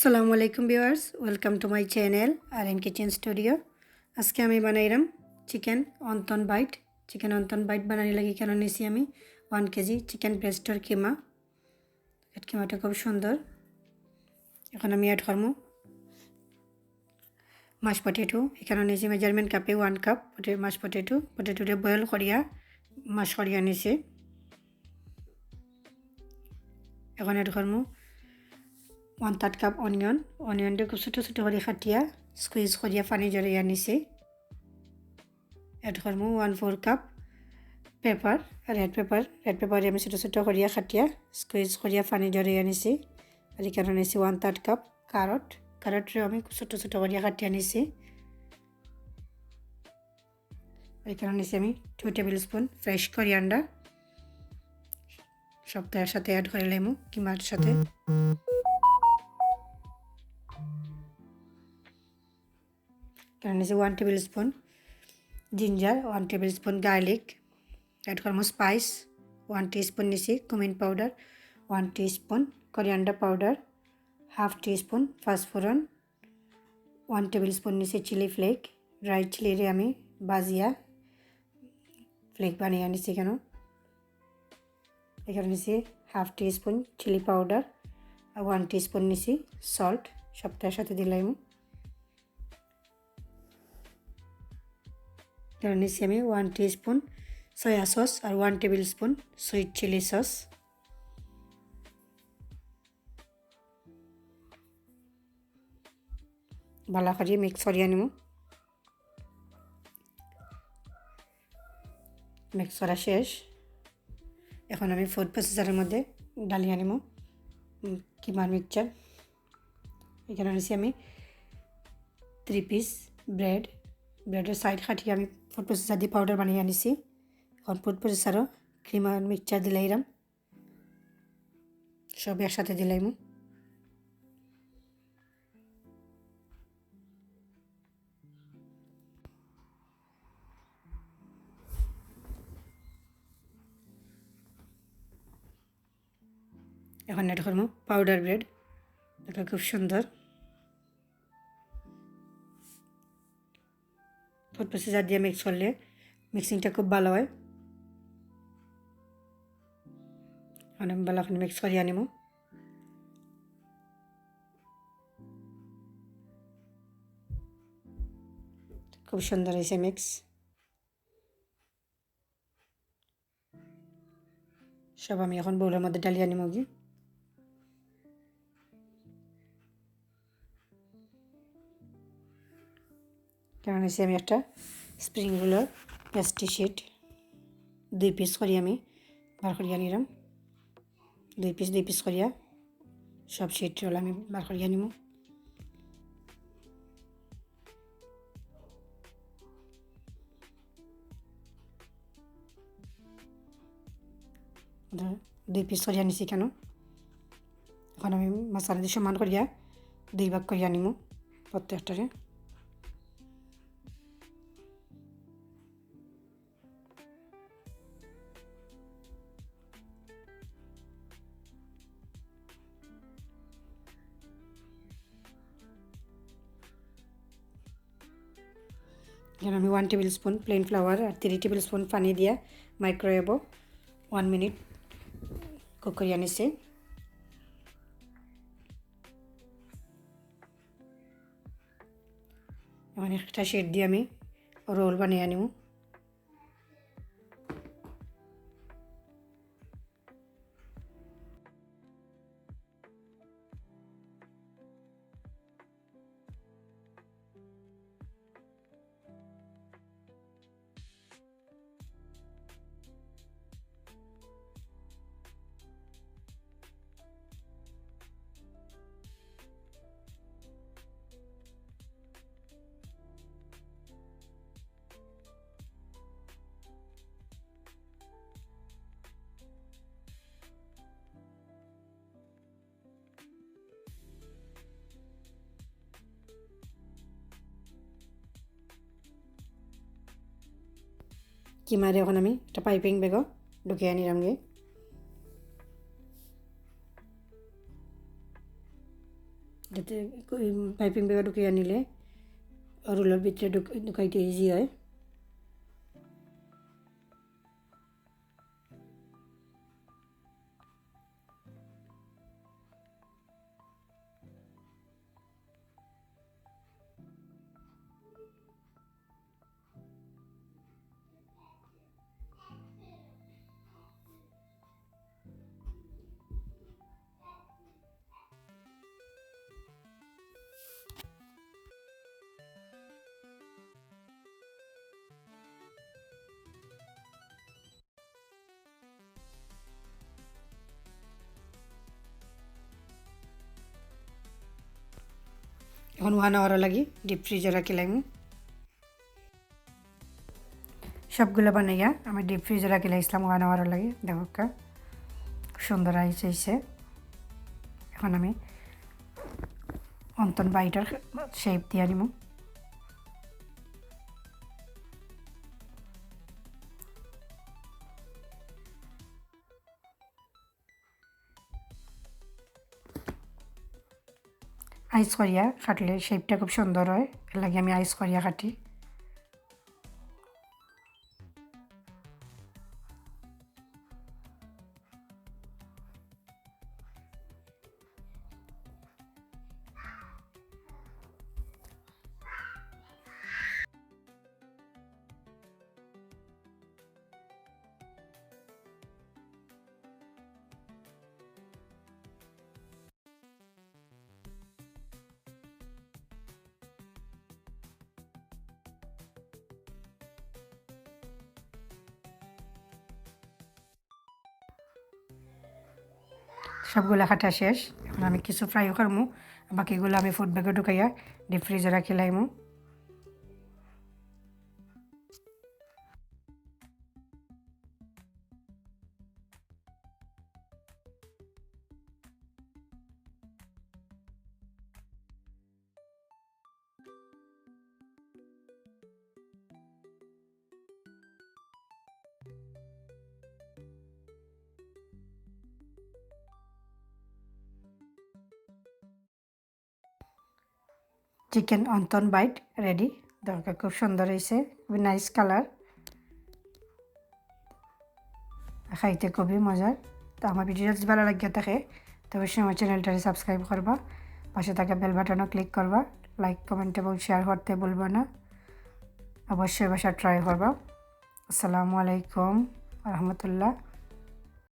আসসালামু আলাইকুম viewers, welcome to my channel R N kitchen studio. আজকে আমি বানাইলাম চিকেন অনতন বাইট বানানি লাগি কেন নিয়েছি আমি 1 কেজি চিকেন ব্রেস্টর কিমা। কিমাটা খুব সুন্দর। এখন আমি অ্যাড করবো মাশ পটেটো। এখানে নিয়েছি মেজারমেন্ট কাপে 1 কাপ মাশ পটেটোটা বয়েল করিয়া মাশ করিয়া নিয়েছি। এখন অ্যাড করবো 1/3 কাপ অনিয়নটা খুব ছোটো ছোটো করে কাটিয়া স্কুইজ করিয়া পানি জড়িয়ে নিছি। অ্যাড করবো 1/4 কাপ পেপার রেড পেপার আমি ছোটো ছোটো করিয়া কাটিয়া স্কুইজ করিয়া পানি জড়িয়ে নিছি। আর এখানে নিছি 1/3 কাপ কারটরে আমি ছোটো ছোটো করিয়া কাটিয়া নিছি। এখানে নিছি আমি 2 টেবিল স্পুন ফ্রেশ কোরিয়ান্ডার, সবটার সাথে অ্যাড করে লেমু কিমার সাথে। এখানে নিছি 1 tablespoon ginger, 1 tablespoon garlic. Add করবো স্পাইস 1 টিস্পুন নিছি cumin powder, 1 teaspoon coriander powder, 1/2 teaspoon panch phoron, 1 tablespoon নিছি চিলি ফ্লেক। ড্রাই চিলিরে আমি বাজিয়া ফ্লেক বানিয়ে নিছি। এখানে নিছি 1/2 টিস্পুন চিলি পাউডার আর 1 টিস্পুন নিছি সল্ট, সবটার সাথে দিলাম। এখানে নিছি আমি 1 টিস্পুন সয়া সস আর 1 tablespoon sweet chilli sauce. ভালো করে মিক্স করিয়া নিব। মিক্স করা শেষ। এখন আমি ফুড প্রসেসরের মধ্যে ডালিয়ে নিব কিমার মিক্সচার। এখানে নিছি আমি 3 পিস ব্রেডের সাইড কাটিয়ে আমি ফুড প্রসেসর দিয়ে পাউডার বানিয়ে আনিছি। এখন ফুড প্রসেসরও ক্রিমার মিক্সচার দিলাইলাম, সব একসাথে দিলাইম। এখন অ্যাড করবো পাউডার ব্রেড, এটা খুব সুন্দর। ফুড প্রসেসর দিয়ে মিক্স করলে মিক্সিংটা খুব ভালো হয়। এখন আমি ভালো করে মিক্স করিয়ে আনিব। খুব সুন্দর হয়েছে মিক্স। সব আমি এখন বোলের মধ্যে ডালিয়ে আনিব। কেমন হয়েছে আমি একটা spring roller pastry sheet 2 piece করি আমি বার করিয়া নিলাম। 2 পিস করিয়া সব শিট রোল আমি বার করিয়া নিব। দুই পিস করিয়া নিছি কেন। এখন আমি মশলা দিয়ে সমান করিয়া 2 ভাগ করিয়া নিব প্রত্যেকটারে। এখানে আমি 1 টেবিল স্পুন প্লেন ফ্লাওয়ার আর 3 টেবিল স্পুন পানি দিয়া মাইক্রোওয়েভও 1 মিনিট কুক করিয়া নিছি। এখন একটা শিট দিয়ে আমি রোল বানিয়ে নিব। কিমারে এখন আমি একটা পাইপিং ব্যাগও ঢুকিয়ে নিলাম গিয়ে। যাতে পাইপিং ব্যাগে ঢুকিয়ে নিলে রোলের ভিতরে ঢুকাইতে ইজি হয়। এখন 1 আওয়ার লাগি ডিপ ফ্রিজে রাখি লাগি। সবগুলো বানাইয়া আমি ডিপ ফ্রিজে রাখি লাইছিলাম 1 আওয়ার লাগি। দেখো সুন্দর আইছে। এখন আমি অন্তন বাইটার শেপ দিয়ে নিব। আইস করিয়া কাটলে শেপটা খুব সুন্দর হয়, এর লাগে আমি আইস করিয়া কাটি। সবগুলো কাটা শেষ। এখন আমি কিছু ফ্রাইও করবো, বাকিগুলো আমি ফুড ব্যাগে ঢুকাইয়া ডিপ ফ্রিজে রাখি লাইমু। Chicken wonton bite ready. দরকার খুব সুন্দর হয়েছে, খুবই নাইস কালার, খাইতে খুবই মজার। তো আমার ভিডিওটা যদি ভালো লাগিয়ে থাকে তো অবশ্যই আমার চ্যানেলটাকে সাবস্ক্রাইব করবা, পাশে থাকা বেল বাটনও ক্লিক করবা, লাইক কমেন্ট এবং শেয়ার করতে ভুলবা না। অবশ্যই বাসা ট্রাই করবা। আসসালামু আলাইকুম রহমতুল্লাহ।